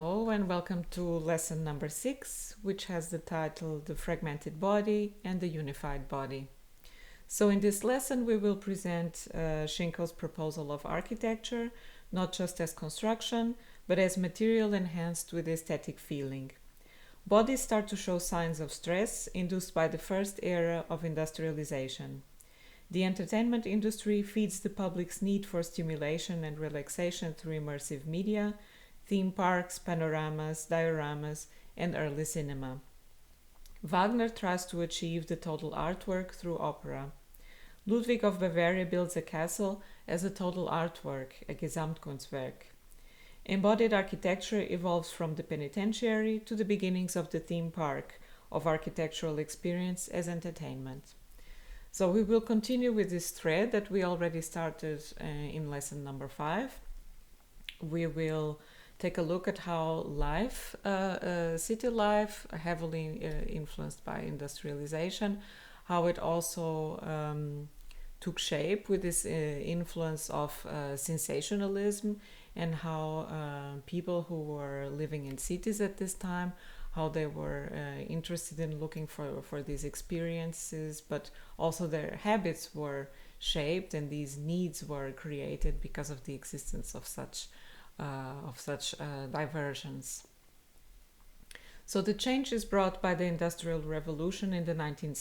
Hello and welcome to lesson number 6, which has the title The Fragmented Body and the Unified Body. So in this lesson we will present Schinkel's proposal of architecture, not just as construction, but as material enhanced with aesthetic feeling. Bodies start to show signs of stress induced by the first era of industrialization. The entertainment industry feeds the public's need for stimulation and relaxation through immersive media, theme parks, panoramas, dioramas, and early cinema. Wagner tries to achieve the total artwork through opera. Ludwig of Bavaria builds a castle as a total artwork, a Gesamtkunstwerk. Embodied architecture evolves from the Penitentiary to the beginnings of the theme park, of architectural experience as entertainment. So we will continue with this thread that we already started in lesson number 5. We will take a look at how life, city life, heavily influenced by industrialization, how it also took shape with this influence of sensationalism, and how people who were living in cities at this time, how they were interested in looking for these experiences, but also their habits were shaped and these needs were created because of the existence of such diversions. So the changes brought by the Industrial Revolution in the 19th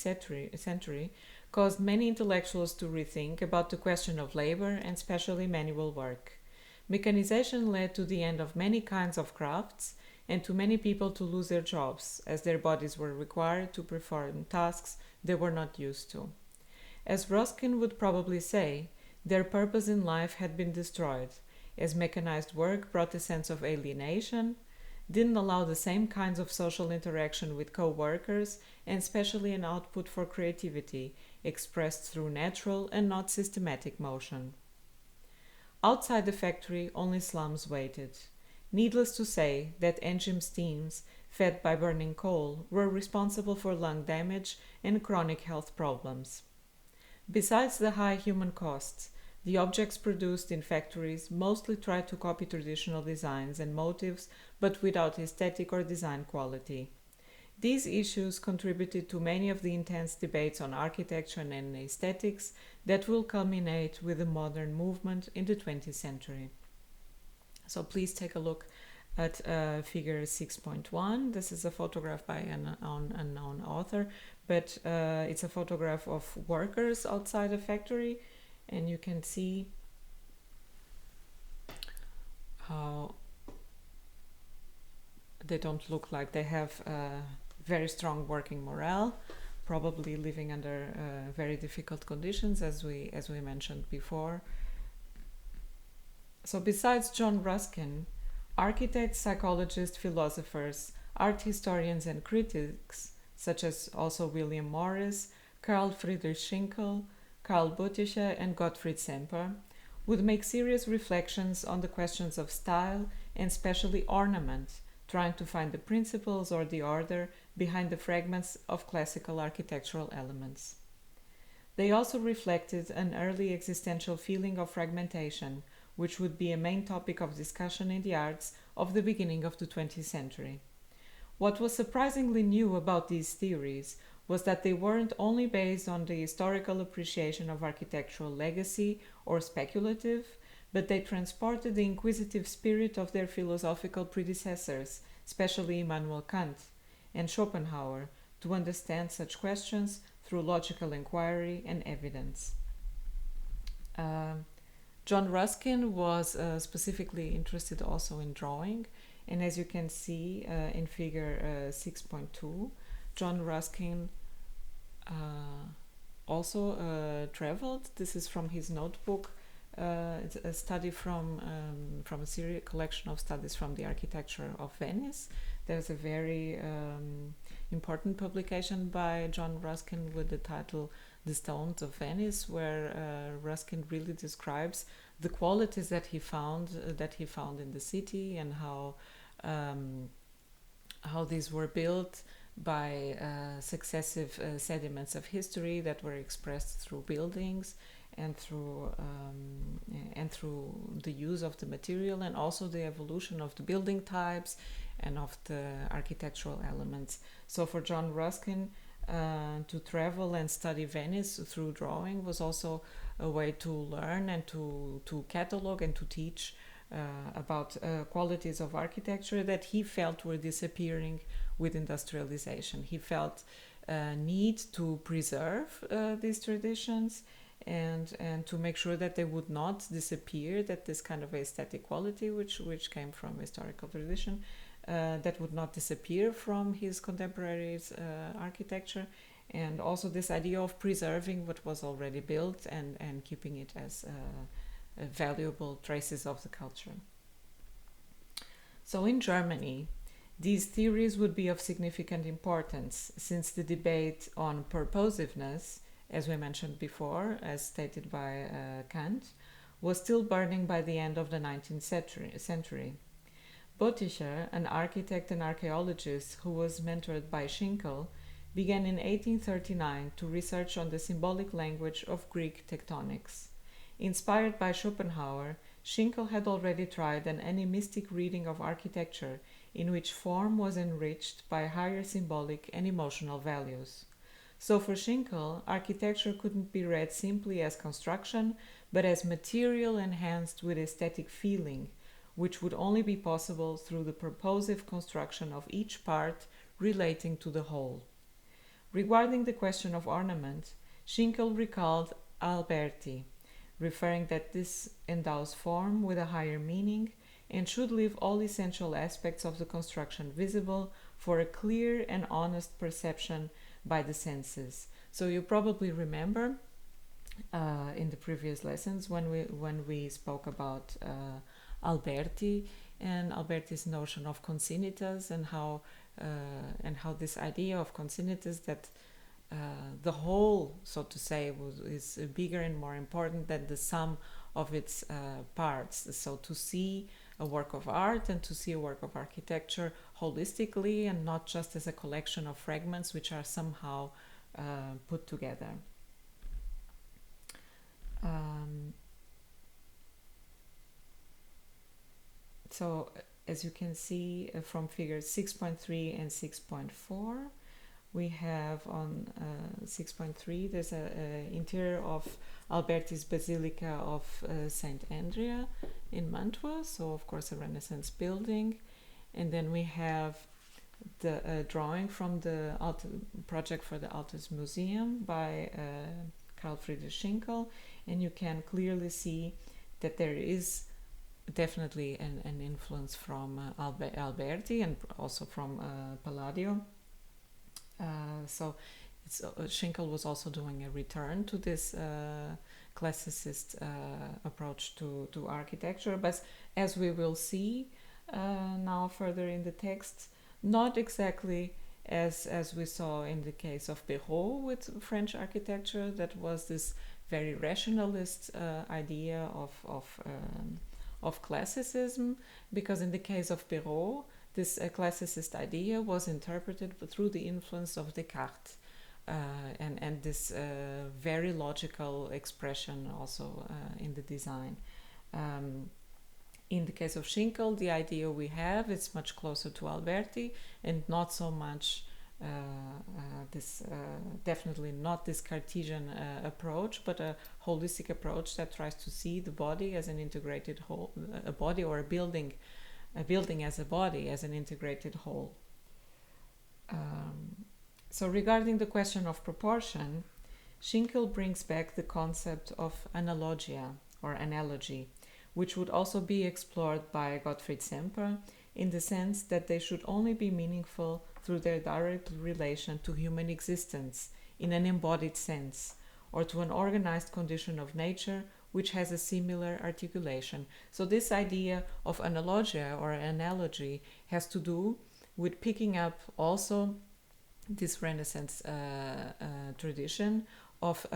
century caused many intellectuals to rethink about the question of labor and especially manual work. Mechanization led to the end of many kinds of crafts and to many people to lose their jobs, as their bodies were required to perform tasks they were not used to. As Ruskin would probably say, their purpose in life had been destroyed, as mechanized work brought a sense of alienation, didn't allow the same kinds of social interaction with co-workers, and especially an output for creativity, expressed through natural and not systematic motion. Outside the factory, only slums waited. Needless to say that engine steams, fed by burning coal, were responsible for lung damage and chronic health problems. Besides the high human costs, the objects produced in factories mostly tried to copy traditional designs and motifs, but without aesthetic or design quality. These issues contributed to many of the intense debates on architecture and aesthetics that will culminate with the modern movement in the 20th century. So please take a look at figure 6.1. This is a photograph by an unknown author, but it's a photograph of workers outside a factory, and you can see how they don't look like they have very strong working morale, probably living under very difficult conditions, as we mentioned before. So besides John Ruskin, architects, psychologists, philosophers, art historians and critics, such as also William Morris, Carl Friedrich Schinkel, Karl Butticher and Gottfried Semper, would make serious reflections on the questions of style and especially ornament, trying to find the principles or the order behind the fragments of classical architectural elements. They also reflected an early existential feeling of fragmentation, which would be a main topic of discussion in the arts of the beginning of the 20th century. What was surprisingly new about these theories was that they weren't only based on the historical appreciation of architectural legacy or speculative, but they transported the inquisitive spirit of their philosophical predecessors, especially Immanuel Kant and Schopenhauer, to understand such questions through logical inquiry and evidence. John Ruskin was specifically interested also in drawing, and as you can see in figure 6.2, John Ruskin also traveled. This is from his notebook. It's a study from a series collection of studies from the architecture of Venice. There's a very important publication by John Ruskin with the title The Stones of Venice, where Ruskin really describes the qualities that he found in the city and how these were built by successive sediments of history that were expressed through buildings, and through the use of the material, and also the evolution of the building types and of the architectural elements. So for John Ruskin, to travel and study Venice through drawing was also a way to learn and to catalog and to teach about qualities of architecture that he felt were disappearing with industrialization. He felt need to preserve these traditions and to make sure that they would not disappear, that this kind of aesthetic quality which came from historical tradition that would not disappear from his contemporaries' architecture, and also this idea of preserving what was already built and keeping it as valuable traces of the culture. So in Germany, these theories would be of significant importance, since the debate on purposiveness, as we mentioned before, as stated by Kant, was still burning by the end of the 19th century. Boetticher, an architect and archaeologist who was mentored by Schinkel, began in 1839 to research on the symbolic language of Greek tectonics. Inspired by Schopenhauer, Schinkel had already tried an animistic reading of architecture in which form was enriched by higher symbolic and emotional values. So for Schinkel, architecture couldn't be read simply as construction, but as material enhanced with aesthetic feeling, which would only be possible through the purposive construction of each part relating to the whole. Regarding the question of ornament, Schinkel recalled Alberti, referring that this endows form with a higher meaning and should leave all essential aspects of the construction visible for a clear and honest perception by the senses. So you probably remember in the previous lessons when we spoke about Alberti and Alberti's notion of consinitas, and how this idea of consinitas, that the whole, so to say, is bigger and more important than the sum of its parts. So to see a work of art and to see a work of architecture holistically, and not just as a collection of fragments which are somehow put together. So as you can see from figures 6.3 and 6.4, we have on 6.3 there's an interior of Alberti's Basilica of Saint Andrea in Mantua, so of course a Renaissance building. And then we have the drawing from the project for the Altes Museum by Carl Friedrich Schinkel, and you can clearly see that there is definitely an influence from Alberti and also from Palladio. So Schinkel was also doing a return to this classicist approach to architecture, but as we will see now further in the text, not exactly as we saw in the case of Perrault with French architecture, that was this very rationalist idea of classicism, because in the case of Perrault, this classicist idea was interpreted through the influence of Descartes and this very logical expression also in the design. In the case of Schinkel, the idea we have is much closer to Alberti, and not so much definitely not this Cartesian approach, but a holistic approach that tries to see the body as an integrated whole, a body or a building as a body, as an integrated whole. So regarding the question of proportion, Schinkel brings back the concept of analogia or analogy, which would also be explored by Gottfried Semper, in the sense that they should only be meaningful through their direct relation to human existence in an embodied sense, or to an organized condition of nature which has a similar articulation. So this idea of analogia or analogy has to do with picking up also this Renaissance tradition of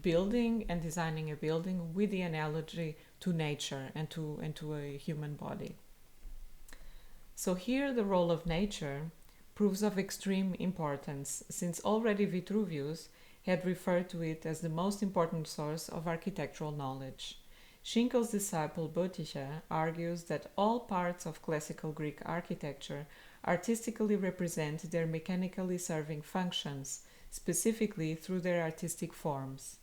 building and designing a building with the analogy to nature and to a human body. So here the role of nature proves of extreme importance, since already Vitruvius had referred to it as the most important source of architectural knowledge. Schinkel's disciple Bötticher argues that all parts of classical Greek architecture artistically represent their mechanically serving functions, specifically through their artistic forms.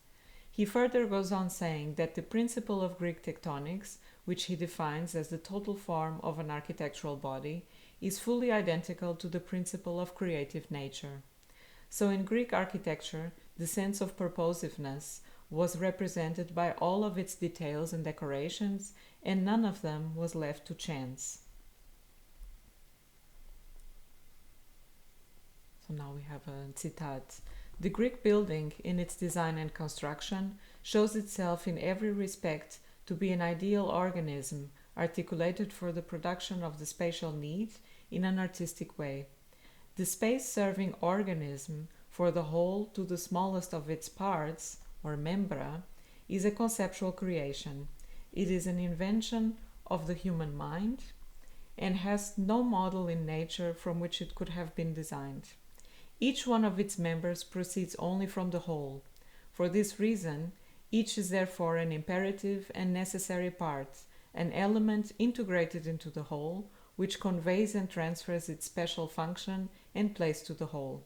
He further goes on saying that the principle of Greek tectonics, which he defines as the total form of an architectural body, is fully identical to the principle of creative nature. So in Greek architecture, the sense of purposiveness was represented by all of its details and decorations, and none of them was left to chance. So now we have a citat. The Greek building, in its design and construction, shows itself in every respect to be an ideal organism, articulated for the production of the spatial need in an artistic way. The space-serving organism, for the whole to the smallest of its parts, or membra, is a conceptual creation. It is an invention of the human mind and has no model in nature from which it could have been designed. Each one of its members proceeds only from the whole. For this reason, each is therefore an imperative and necessary part, an element integrated into the whole, which conveys and transfers its special function and place to the whole.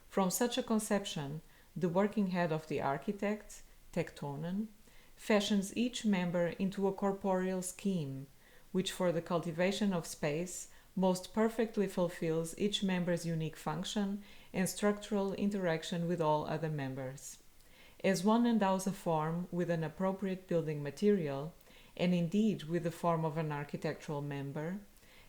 From such a conception, the working head of the architect, tektonen, fashions each member into a corporeal scheme, which for the cultivation of space most perfectly fulfills each member's unique function and structural interaction with all other members. As one endows a form with an appropriate building material, and indeed with the form of an architectural member,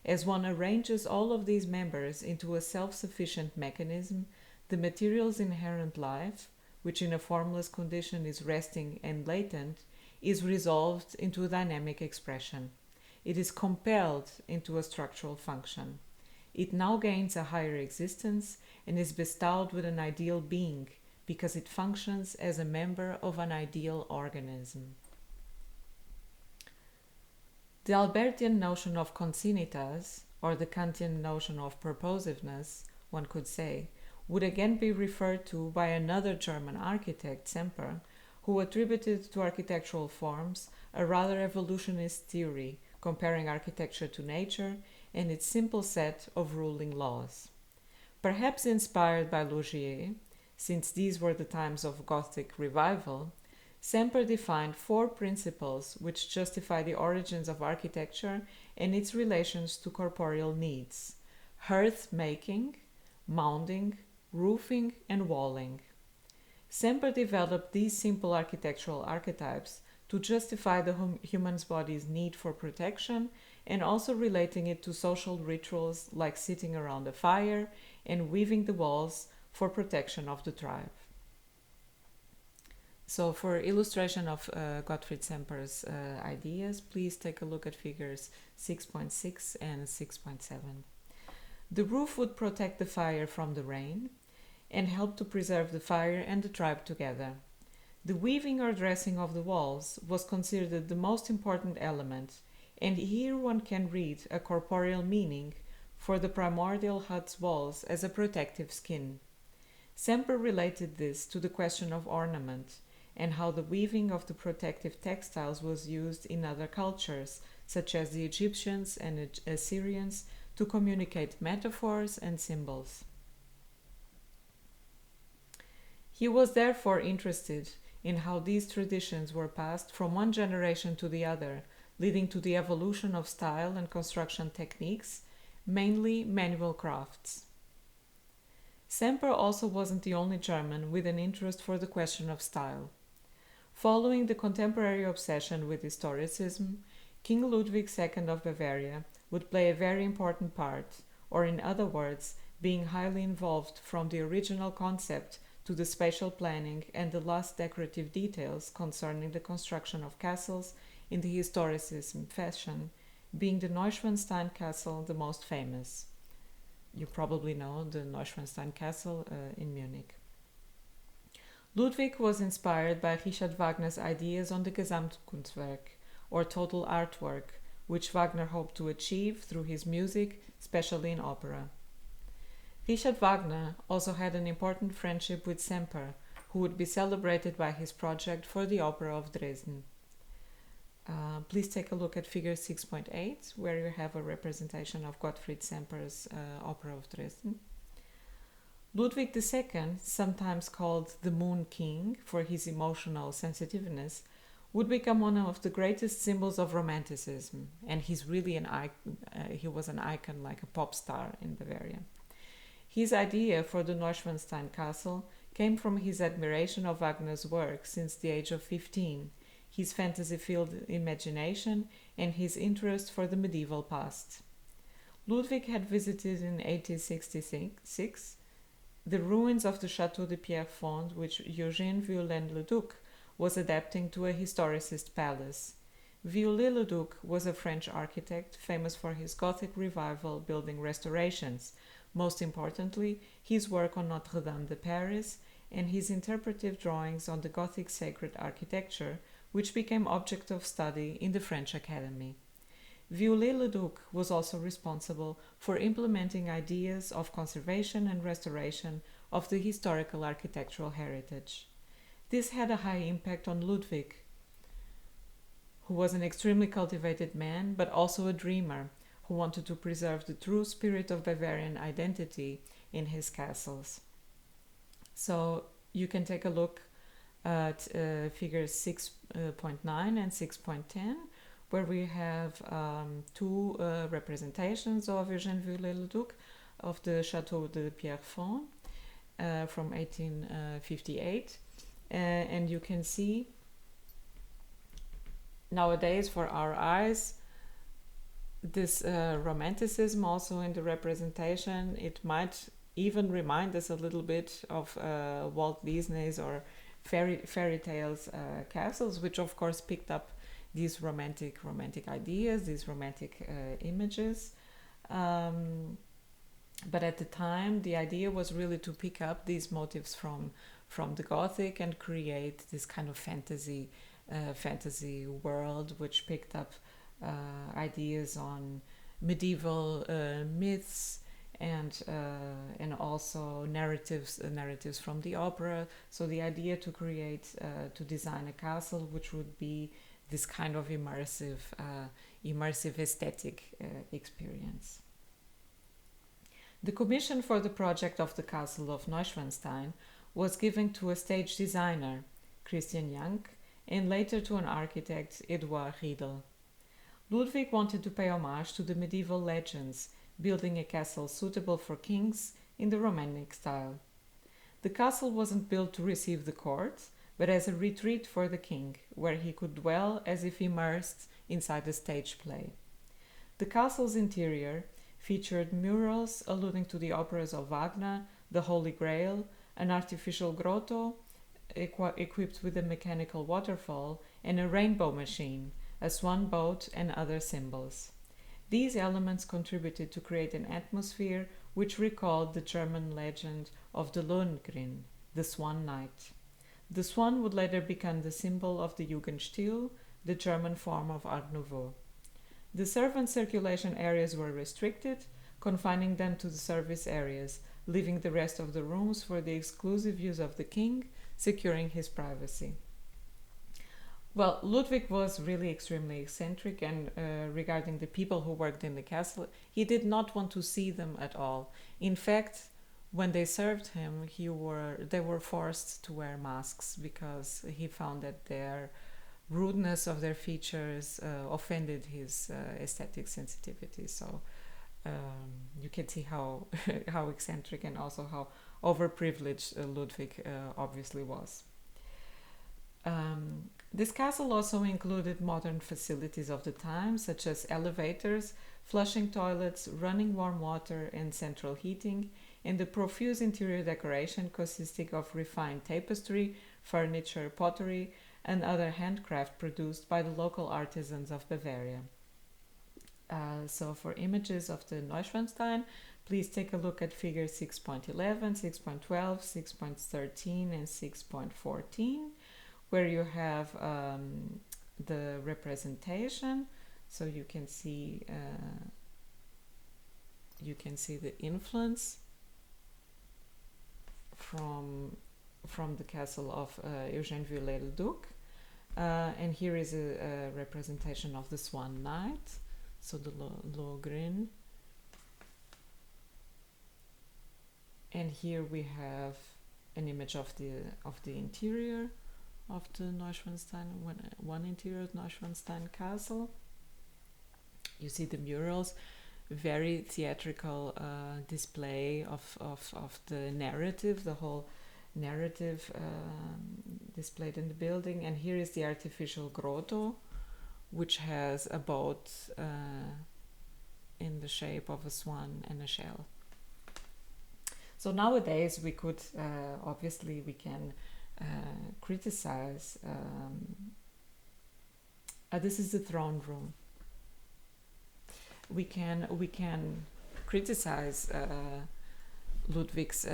as one arranges all of these members into a self-sufficient mechanism, the material's inherent life, which in a formless condition is resting and latent, is resolved into a dynamic expression. It is compelled into a structural function. It now gains a higher existence and is bestowed with an ideal being, because it functions as a member of an ideal organism. The Albertian notion of consinitas, or the Kantian notion of purposiveness, one could say, would again be referred to by another German architect, Semper, who attributed to architectural forms a rather evolutionist theory comparing architecture to nature and its simple set of ruling laws. Perhaps inspired by Laugier, since these were the times of Gothic revival, Semper defined 4 principles which justify the origins of architecture and its relations to corporeal needs: hearth making, mounding, roofing, and walling. Semper developed these simple architectural archetypes to justify the human's body's need for protection, and also relating it to social rituals like sitting around a fire and weaving the walls for protection of the tribe. So for illustration of Gottfried Semper's ideas, please take a look at figures 6.6 and 6.7. The roof would protect the fire from the rain and help to preserve the fire and the tribe together. The weaving or dressing of the walls was considered the most important element, and here one can read a corporeal meaning for the primordial hut's walls as a protective skin. Semper related this to the question of ornament and how the weaving of the protective textiles was used in other cultures, such as the Egyptians and Assyrians, to communicate metaphors and symbols. He was therefore interested in how these traditions were passed from one generation to the other, leading to the evolution of style and construction techniques, mainly manual crafts. Semper also wasn't the only German with an interest for the question of style. Following the contemporary obsession with historicism, King Ludwig II of Bavaria would play a very important part, or in other words, being highly involved from the original concept to the spatial planning and the last decorative details concerning the construction of castles in the historicism fashion, being the Neuschwanstein Castle the most famous. You probably know the Neuschwanstein Castle in Munich. Ludwig was inspired by Richard Wagner's ideas on the Gesamtkunstwerk, or total artwork, which Wagner hoped to achieve through his music, especially in opera. Richard Wagner also had an important friendship with Semper, who would be celebrated by his project for the Opera of Dresden. Please take a look at figure 6.8, where you have a representation of Gottfried Semper's Opera of Dresden. Ludwig II, sometimes called the Moon King for his emotional sensitiveness, would become one of the greatest symbols of Romanticism, and he's really an icon. He was an icon, like a pop star in Bavaria. His idea for the Neuschwanstein Castle came from his admiration of Wagner's work since the age of 15, his fantasy-filled imagination, and his interest for the medieval past. Ludwig had visited in 1866 the ruins of the Chateau de Pierrefonds, which Eugène Violaine-le-Duc was adapting to a historicist palace. Viollet-le-Duc was a French architect famous for his Gothic revival building restorations, most importantly, his work on Notre Dame de Paris and his interpretive drawings on the Gothic sacred architecture, which became object of study in the French Academy. Viollet-le-Duc was also responsible for implementing ideas of conservation and restoration of the historical architectural heritage. This had a high impact on Ludwig, who was an extremely cultivated man, but also a dreamer, who wanted to preserve the true spirit of Bavarian identity in his castles. So you can take a look at figures 6.9 and 6.10, where we have two representations of Eugène Viollet-le-Duc of the Chateau de Pierrefonds from 1858. And you can see nowadays, for our eyes, this romanticism also in the representation. It might even remind us a little bit of Walt Disney's or fairy tales castles, which of course picked up these romantic ideas, these romantic images. But at the time, the idea was really to pick up these motifs from the Gothic and create this kind of fantasy world, which picked up ideas on medieval myths and also narratives from the opera. So the idea to create to design a castle which would be this kind of immersive aesthetic experience. The commission for the project of the Castle of Neuschwanstein was given to a stage designer, Christian Jank, and later to an architect, Edouard Riedel. Ludwig wanted to pay homage to the medieval legends, building a castle suitable for kings in the Romantic style. The castle wasn't built to receive the court, but as a retreat for the king, where he could dwell as if immersed inside a stage play. The castle's interior featured murals alluding to the operas of Wagner, the Holy Grail, an artificial grotto equipped with a mechanical waterfall, and a rainbow machine, a swan boat, and other symbols. These elements contributed to create an atmosphere which recalled the German legend of the Lohengrin, the Swan Knight. The swan would later become the symbol of the Jugendstil, the German form of Art Nouveau. The servant circulation areas were restricted, confining them to the service areas, leaving the rest of the rooms for the exclusive use of the king, securing his privacy. Well, Ludwig was really extremely eccentric, and regarding the people who worked in the castle, he did not want to see them at all. In fact, when they served him, they were forced to wear masks because he found that their rudeness of their features offended his aesthetic sensitivity. So you can see how how eccentric and also how overprivileged Ludwig obviously was. This castle also included modern facilities of the time, such as elevators, flushing toilets, running warm water, and central heating, and the profuse interior decoration consisting of refined tapestry, furniture, pottery, and other handcraft produced by the local artisans of Bavaria. So for images of the Neuschwanstein, please take a look at figures 6.11, 6.12, 6.13, and 6.14, where you have the representation. So you can see the influence from from the castle of Eugène Viollet-le-Duc. And here is a representation of the Swan Knight, so the Lohengrin. And here we have an image of the interior of the Neuschwanstein, one interior of Neuschwanstein Castle. You see the murals, very theatrical display of the narrative, the whole narrative displayed in the building. And here is the artificial grotto, which has a boat in the shape of a swan and a shell. So nowadays we could obviously we can criticize. This is the throne room. We can criticize Ludwig's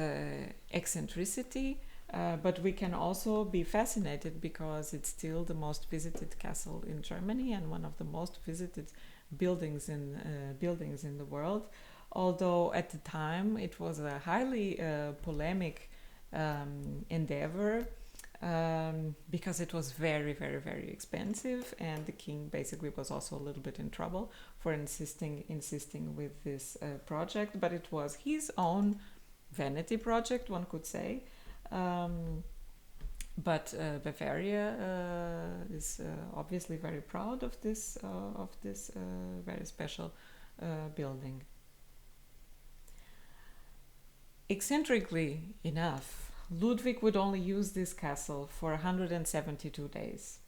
eccentricity, but we can also be fascinated because it's still the most visited castle in Germany and one of the most visited buildings in the world. Although at the time it was a highly polemic endeavor because it was very, very, very expensive, and the king basically was also a little bit in trouble for insisting with this project. But it was his own vanity project, one could say. But Bavaria is obviously very proud of this very special building. Eccentrically enough, Ludwig would only use this castle for 172 days,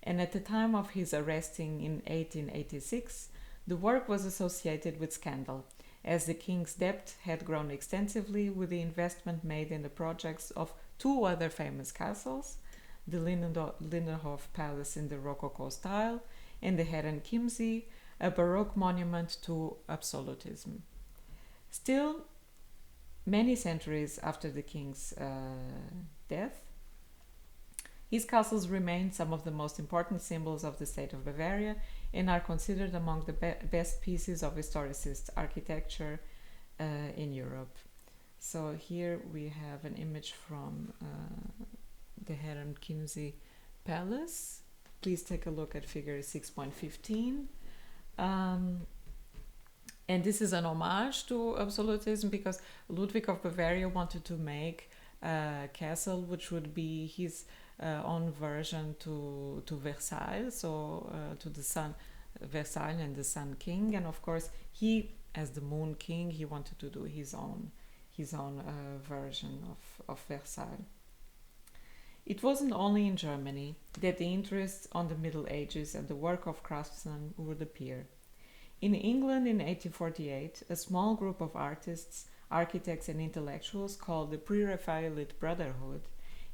and at the time of his arresting in 1886, the work was associated with scandal, as the king's debt had grown extensively with the investment made in the projects of two other famous castles, the Lindenhof Palace in the Rococo style and the Herrenchiemsee, a Baroque monument to absolutism. Still, many centuries after the king's death, his castles remain some of the most important symbols of the state of Bavaria and are considered among the best pieces of historicist architecture in Europe. So here we have an image from the Herrenchiemsee Palace. Please take a look at figure 6.15. And this is an homage to absolutism because Ludwig of Bavaria wanted to make a castle which would be his own version to Versailles, so to the Sun, Versailles and the Sun King. And of course, he, as the Moon King, he wanted to do his own version of Versailles. It wasn't only in Germany that the interest on the Middle Ages and the work of craftsmen would appear. In England in 1848, a small group of artists, architects and intellectuals called the Pre-Raphaelite Brotherhood,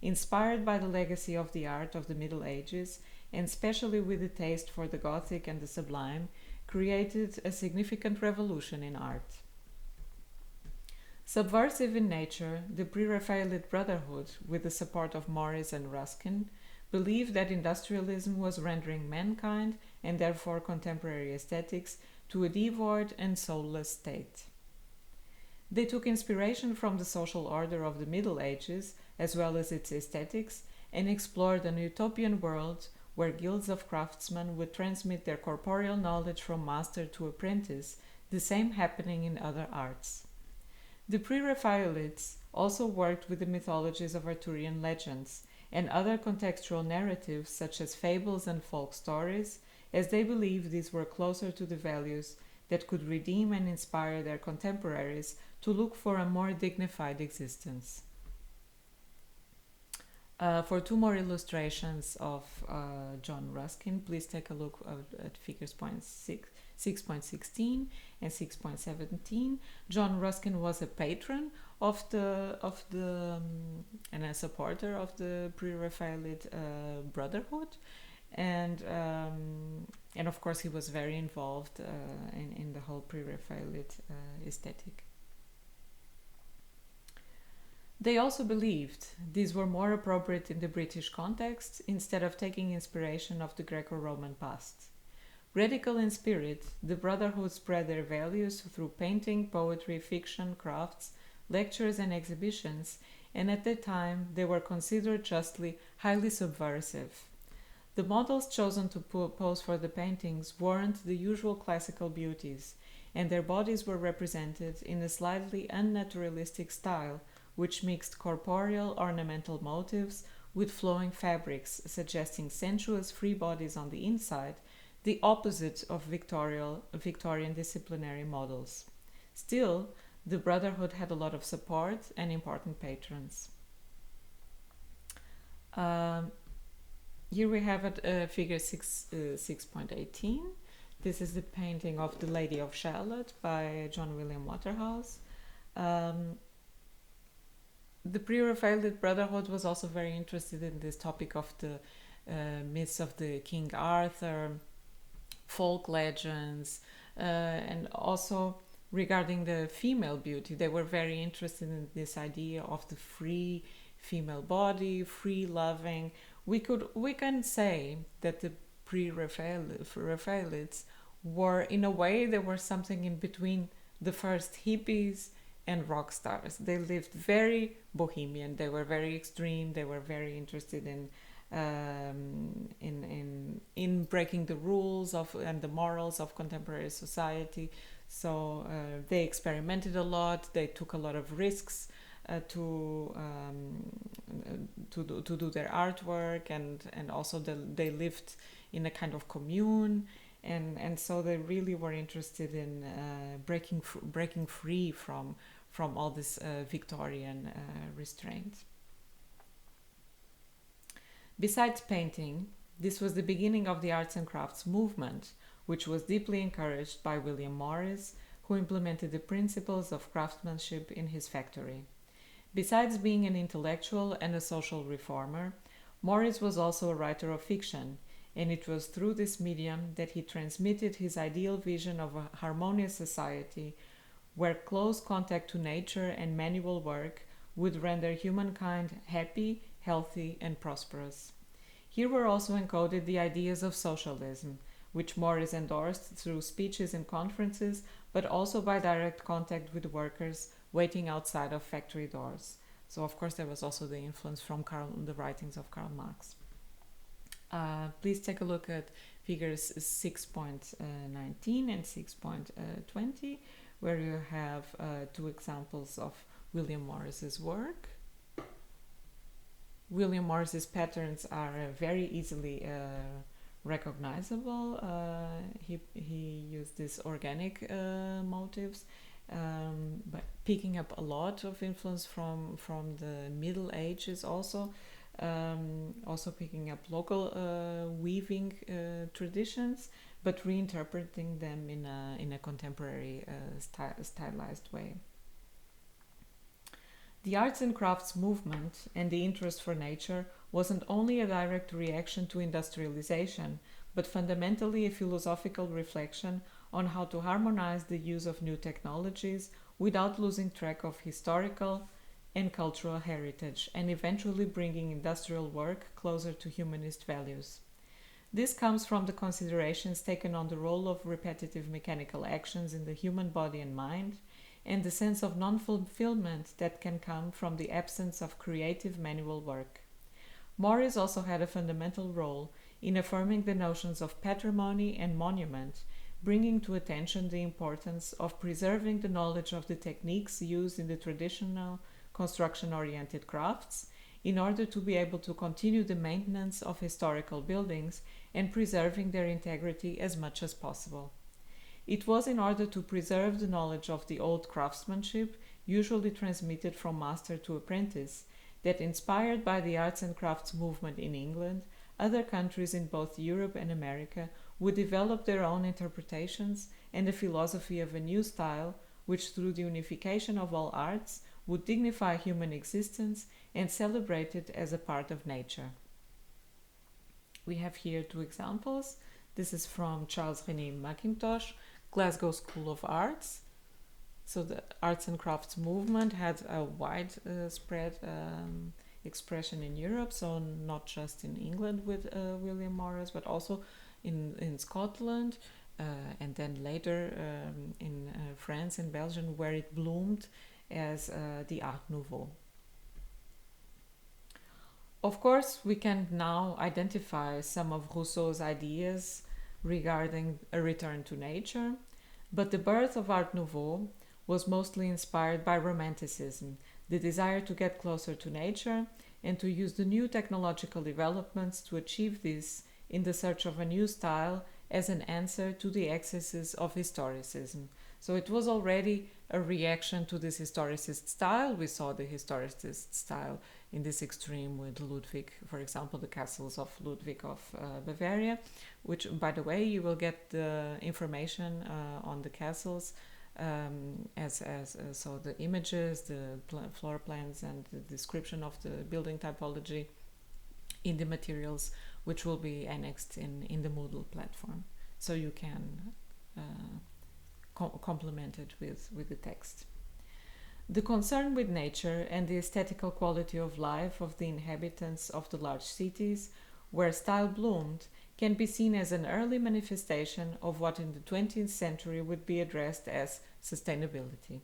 inspired by the legacy of the art of the Middle Ages and especially with a taste for the Gothic and the sublime, created a significant revolution in art. Subversive in nature, the Pre-Raphaelite Brotherhood, with the support of Morris and Ruskin, believed that industrialism was rendering mankind, and therefore contemporary aesthetics, to a devoid and soulless state. They took inspiration from the social order of the Middle Ages, as well as its aesthetics, and explored an utopian world where guilds of craftsmen would transmit their corporeal knowledge from master to apprentice, the same happening in other arts. The Pre-Raphaelites also worked with the mythologies of Arthurian legends and other contextual narratives such as fables and folk stories, as they believed these were closer to the values that could redeem and inspire their contemporaries to look for a more dignified existence. For two more illustrations of John Ruskin, please take a look at figures 6.16 and 6.17. John Ruskin was a patron of the and a supporter of the Pre-Raphaelite Brotherhood, and of course he was very involved in the whole Pre-Raphaelite aesthetic. They also believed these were more appropriate in the British context instead of taking inspiration of the Greco-Roman past. Radical in spirit, the Brotherhood spread their values through painting, poetry, fiction, crafts, lectures and exhibitions, and at that time they were considered justly highly subversive. The models chosen to pose for the paintings weren't the usual classical beauties, and their bodies were represented in a slightly unnaturalistic style, which mixed corporeal ornamental motifs with flowing fabrics, suggesting sensuous free bodies on the inside, the opposite of Victorian disciplinary models. Still, the Brotherhood had a lot of support and important patrons. Here we have figure 6.18. This is the painting of The Lady of Shalott by John William Waterhouse. The Pre-Raphaelite Brotherhood was also very interested in this topic of the myths of the King Arthur, folk legends, and also regarding the female beauty. They were very interested in this idea of the free female body, free loving. We can say that the Pre-Raphaelites were, in a way, they were something in between the first hippies and rock stars. They lived very bohemian. They were very extreme. They were very interested in breaking the rules of and the morals of contemporary society. So they experimented a lot. They took a lot of risks to do their artwork, and also they lived in a kind of commune, and so they really were interested in breaking free from all this Victorian restraint. Besides painting, this was the beginning of the arts and crafts movement, which was deeply encouraged by William Morris, who implemented the principles of craftsmanship in his factory. Besides being an intellectual and a social reformer, Morris was also a writer of fiction, and it was through this medium that he transmitted his ideal vision of a harmonious society where close contact to nature and manual work would render humankind happy, healthy, and prosperous. Here were also encoded the ideas of socialism, which Morris endorsed through speeches and conferences, but also by direct contact with workers waiting outside of factory doors. So, of course, there was also the influence from the writings of Karl Marx. Please take a look at figures 6.19 and 6.20, where you have two examples of William Morris's work. William Morris's patterns are very easily recognizable. He used these organic motifs, but picking up a lot of influence from the Middle Ages also. Also picking up local weaving traditions, but reinterpreting them in a contemporary stylized way. The arts and crafts movement and the interest for nature wasn't only a direct reaction to industrialization, but fundamentally a philosophical reflection on how to harmonize the use of new technologies without losing track of historical and cultural heritage, and eventually bringing industrial work closer to humanist values. This comes from the considerations taken on the role of repetitive mechanical actions in the human body and mind, and the sense of non-fulfillment that can come from the absence of creative manual work. Morris also had a fundamental role in affirming the notions of patrimony and monument, bringing to attention the importance of preserving the knowledge of the techniques used in the traditional construction-oriented crafts in order to be able to continue the maintenance of historical buildings and preserving their integrity as much as possible. It was in order to preserve the knowledge of the old craftsmanship, usually transmitted from master to apprentice, that, inspired by the arts and crafts movement in England, other countries in both Europe and America would develop their own interpretations and a philosophy of a new style which, through the unification of all arts, would dignify human existence and celebrate it as a part of nature. We have here two examples. This is from Charles René Mackintosh, Glasgow School of Arts. So the arts and crafts movement had a wide spread expression in Europe, so not just in England with William Morris, but also in Scotland, and then later in France and Belgium, where it bloomed as the Art Nouveau. Of course, we can now identify some of Rousseau's ideas regarding a return to nature, but the birth of Art Nouveau was mostly inspired by Romanticism, the desire to get closer to nature and to use the new technological developments to achieve this in the search of a new style as an answer to the excesses of historicism. So it was already a reaction to this historicist style. We saw the historicist style in this extreme with Ludwig, for example, the castles of Ludwig of Bavaria, which, by the way, you will get the information on the castles so the images, the floor plans, and the description of the building typology in the materials, which will be annexed in the Moodle platform, so you can complement it with the text. The concern with nature and the aesthetical quality of life of the inhabitants of the large cities where style bloomed can be seen as an early manifestation of what in the 20th century would be addressed as sustainability.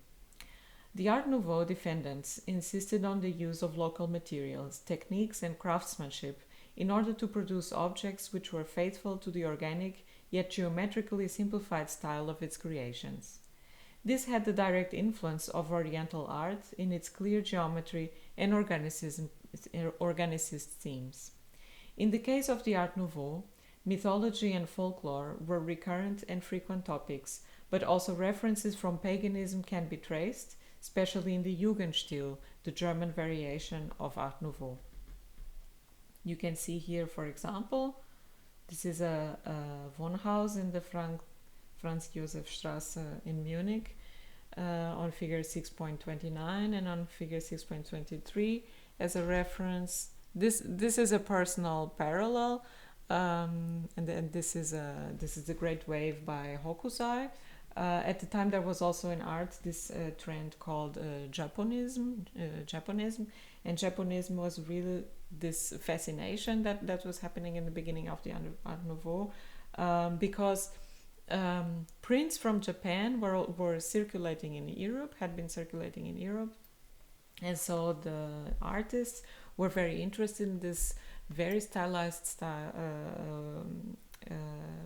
The Art Nouveau defendants insisted on the use of local materials, techniques, and craftsmanship in order to produce objects which were faithful to the organic yet geometrically simplified style of its creations. This had the direct influence of Oriental art in its clear geometry and organicist themes. In the case of the Art Nouveau, mythology and folklore were recurrent and frequent topics, but also references from paganism can be traced, especially in the Jugendstil, the German variation of Art Nouveau. You can see here, for example, this is a Wohnhaus in the Franz-Josef-Straße in Munich on figure 6.29 and on figure 6.23 as a reference. This is a personal parallel, and then this is the Great Wave by Hokusai. At the time, there was also in art this trend called Japonism, and Japonism was really this fascination that was happening in the beginning of the Art Nouveau, because prints from Japan were circulating in Europe, had been circulating in Europe, and so the artists were very interested in this very stylized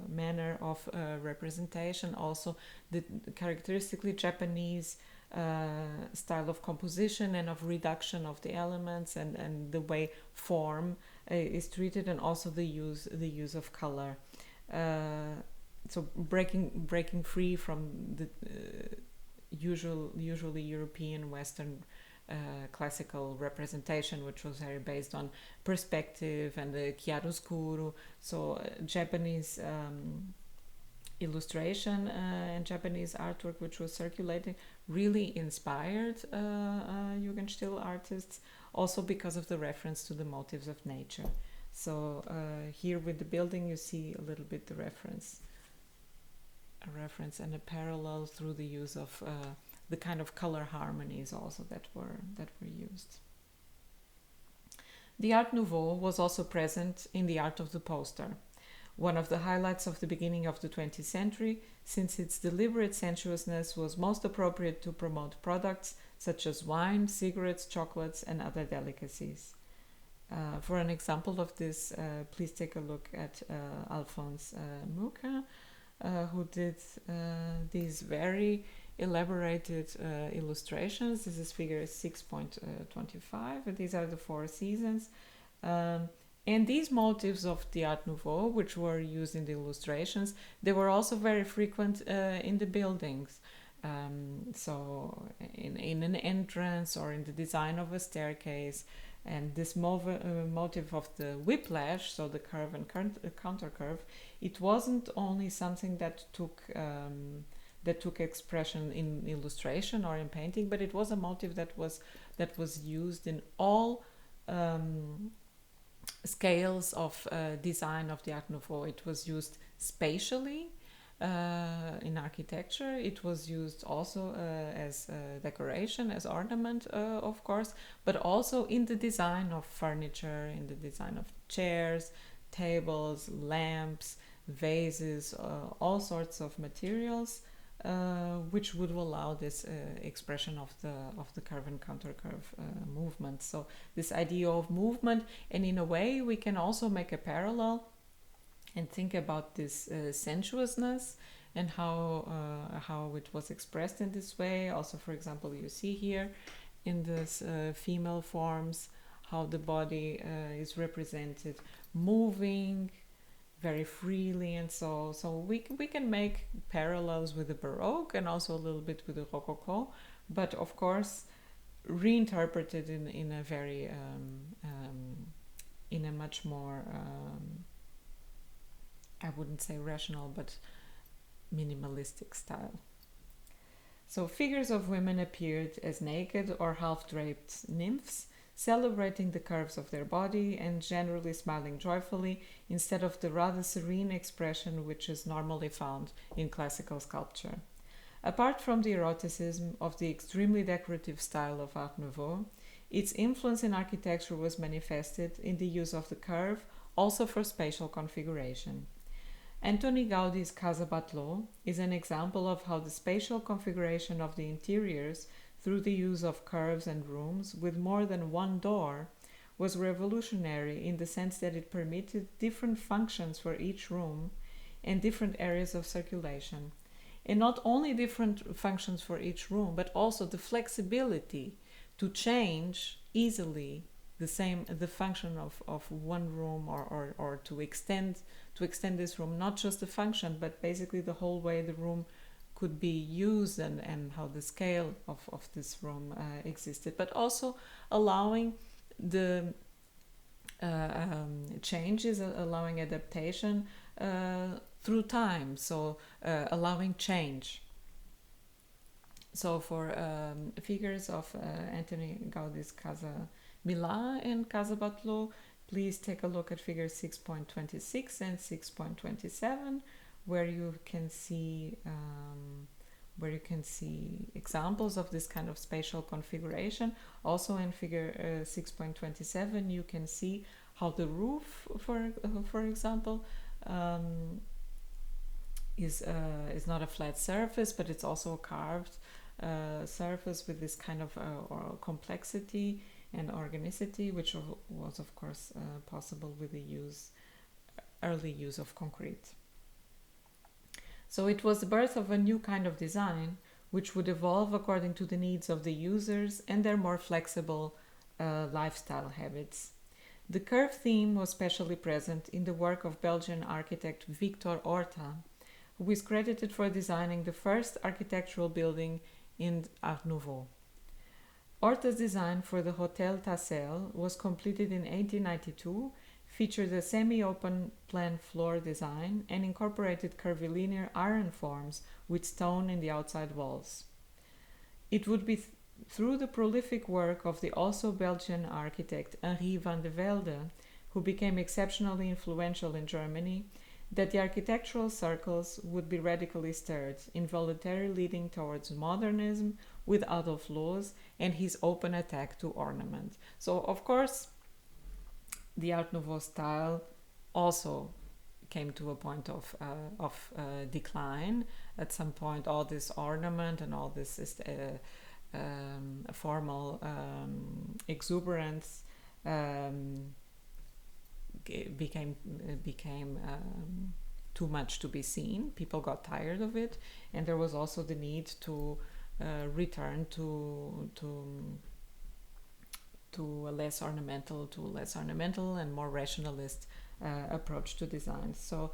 manner of representation, also the characteristically Japanese style of composition and of reduction of the elements, and the way form is treated, and also the use of color. So breaking free from the usually European Western classical representation, which was very based on perspective and the chiaroscuro. So Japanese illustration and Japanese artwork, which was circulating, really inspired Jugendstil artists, also because of the reference to the motives of nature. So here with the building, you see a little bit the reference and a parallel through the use of the kind of color harmonies also that were used. The Art Nouveau was also present in the art of the poster, one of the highlights of the beginning of the 20th century, since its deliberate sensuousness was most appropriate to promote products such as wine, cigarettes, chocolates, and other delicacies. For an example of this, please take a look at Alphonse Mucha, who did these very elaborated illustrations. This is figure 6.25, and these are the 4 seasons. And these motifs of the Art Nouveau, which were used in the illustrations, they were also very frequent in the buildings. So in an entrance or in the design of a staircase. And this motif of the whiplash, so the curve and counter curve, it wasn't only something that took expression in illustration or in painting, but it was a motif that was used in all scales of design of the Art Nouveau. It was used spatially in architecture. It was used also as decoration, as ornament, of course, but also in the design of furniture, in the design of chairs, tables, lamps, vases, all sorts of materials which would allow this expression of the curve and counter curve movement. So this idea of movement, and in a way we can also make a parallel and think about this sensuousness and how it was expressed in this way. Also, for example, you see here in this female forms how the body is represented moving very freely, and so we can make parallels with the Baroque and also a little bit with the Rococo, but of course reinterpreted in a very in a much more I wouldn't say rational, but minimalistic style. So figures of women appeared as naked or half-draped nymphs, celebrating the curves of their body and generally smiling joyfully, instead of the rather serene expression which is normally found in classical sculpture. Apart from the eroticism of the extremely decorative style of Art Nouveau, its influence in architecture was manifested in the use of the curve, also for spatial configuration. Antoni Gaudi's Casa Batlló is an example of how the spatial configuration of the interiors through the use of curves and rooms with more than one door was revolutionary in the sense that it permitted different functions for each room and different areas of circulation. And not only different functions for each room, but also the flexibility to change easily the function of one room, or to extend this room, not just the function, but basically the whole way the room could be used, and how the scale of this room existed, but also allowing the changes, allowing adaptation through time, so allowing change. So for figures of Antoni Gaudi's Casa Milà and Casa Batlló, please take a look at figures 6.26 and 6.27, where you can see examples of this kind of spatial configuration. Also in figure 6.27, you can see how the roof, for example, is not a flat surface, but it's also a carved surface with this kind of complexity and organicity, which was of course possible with the early use of concrete. So it was the birth of a new kind of design, which would evolve according to the needs of the users and their more flexible lifestyle habits. The curve theme was especially present in the work of Belgian architect Victor Horta, who is credited for designing the first architectural building in Art Nouveau. Horta's design for the Hotel Tassel was completed in 1892, featured a semi-open plan floor design, and incorporated curvilinear iron forms with stone in the outside walls. It would be through the prolific work of the also Belgian architect Henri van de Velde, who became exceptionally influential in Germany, that the architectural circles would be radically stirred, involuntarily leading towards modernism with Adolf Loos and his open attack to ornament. So, of course, the Art Nouveau style also came to a point of decline. At some point, all this ornament and all this formal exuberance became too much to be seen. People got tired of it, and there was also the need to return to a less ornamental and more rationalist approach to design. So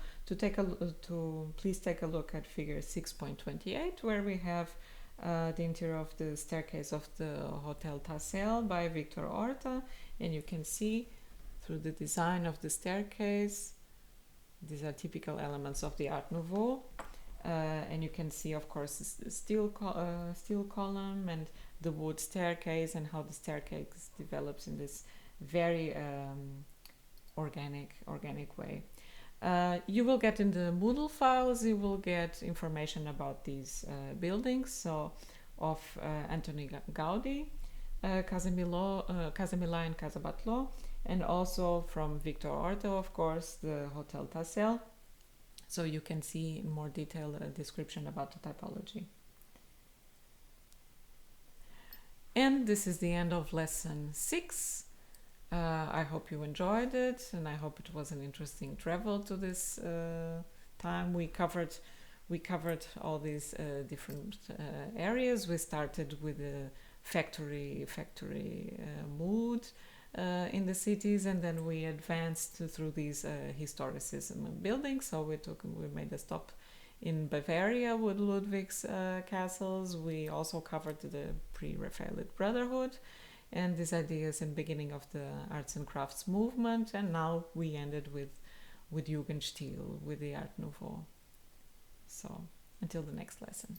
please take a look at figure 6.28, where we have the interior of the staircase of the Hotel Tassel by Victor Horta, and you can see through the design of the staircase, these are typical elements of the Art Nouveau, and you can see, of course, the steel column and the wood staircase, and how the staircase develops in this very organic way. You will get in the Moodle files, you will get information about these buildings, so of Antoni Gaudi, Casa Milà and Casa Batlló, and also from Victor Horta, of course, the Hotel Tassel, So you can see in more detail a description about the typology. And this is the end of lesson 6. I hope you enjoyed it, and I hope it was an interesting travel to this time. We covered all these different areas. We started with the factory mood in the cities, and then we advanced through these historicism buildings. So we made a stop in Bavaria with Ludwig's castles. We also covered the Pre-Raphaelite Brotherhood and these ideas in beginning of the arts and crafts movement, and now we ended with Jugendstil, with the Art Nouveau. So until the next lesson.